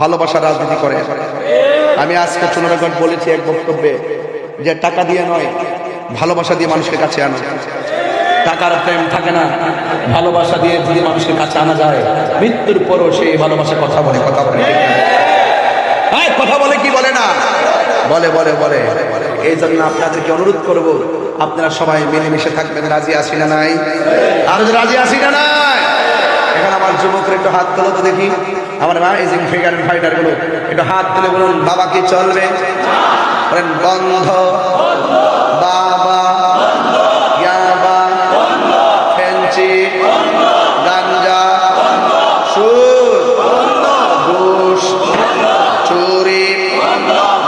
ভালোবাসা রাজনীতি করে। আমি আজকে চুনারগঞ্জ বলেছি এক বক্তব্যে যে টাকা দিয়ে নয়, ভালোবাসা দিয়ে মানুষকে কাছে আনো। টাকার প্রেম থাকে না, ভালোবাসা দিয়ে যদি মানুষকে কাছে আনা যায়, মৃত্যুর পরও সেই ভালোবাসা কথা বলে। কথা বলে কথা বলে কি বলে না, বলে বলে বলে। এই জন্য আপনাদেরকে অনুরোধ করব, আপনারা সবাই মিলেমিশে থাকবেন। রাজি আছি না নাই? আর রাজি আছি না নাই? এখন আমার যুবকরা একটু হাত তোলো তো দেখি, আমার রাইজিং ফিগার ফাইটার গুলো একটু হাত তুলে বলুন, বাবা কি চলবে? বলেন বন্ধ, বাবা, ইয়াবা, ফেঞ্চি, গাঞ্জা, সুদ, ঘুষ, চুরি,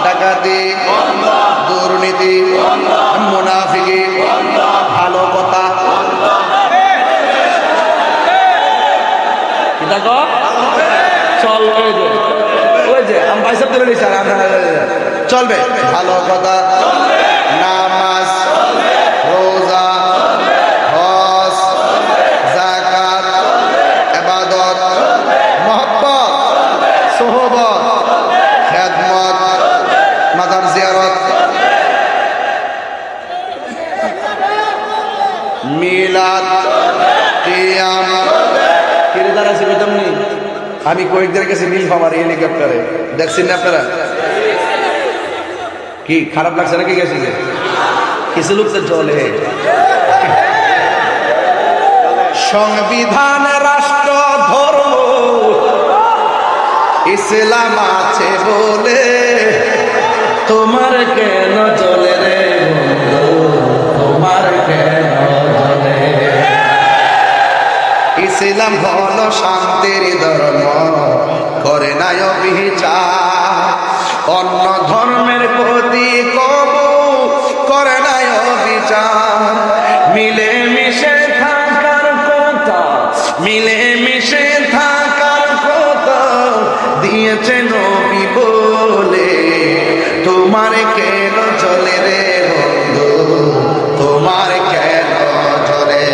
ডাকাতি, দুর্নীতি, মুনাফিকি, ভালো কথা চলবে, ভালো কথা, নামাজ, রোজা, হজ, যাকাত, ইবাদত, মহব্বত, সোহবত, খেদমত, মাজার জিয়ারত, মিলাদ, কিয়াম। কিরদার আছে বেতমনি? আমি কয়েকদিনের কাছে মিল পাবার হেলিকপ্টারে দেখছেন না আপনারা? কি খারাপ লাগছে নাকি? গেছে কিছু লোক তো চলে। সংবিধান, রাষ্ট্র, ধর্ম, ইসলাম আছে বলে তোমার কেন চলে রে বন্ধু, তোমার কেন চলে? ইসলাম হলো শান্তির ধর্ম, করে নাই অবিচার, অন্য ধর্মের প্রতি কবু করে নাই অবিচার। মিলে মিশে থাকার কথা, মিলে মিশে থাকার কথা দিয়েছে নবী বলে, তোমার কেন চলে রে বন্ধু, তোমার কেন চলে?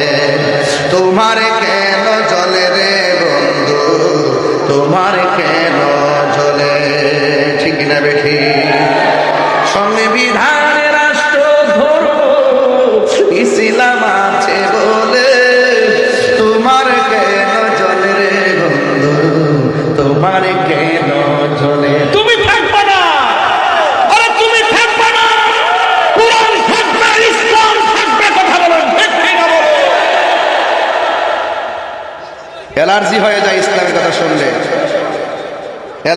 তোমার কেন চলে রে বন্ধু, তোমার কেন চলে? ঠিক না বেঠি? সংবিধান, রাষ্ট্র, ধর্ম, ইসলাম আছে বলে তোমার কেন চলে রে বন্ধু, তোমার কেন চলে? তুমি থাকবে না, আরে তুমি থাকবে না, কুরআন থাকবে, ইসলাম থাকবে। কথা বলেন ঠিক না? বলো। অ্যালার্জি হয়ে যায় ইসলামের কথা শুনলে।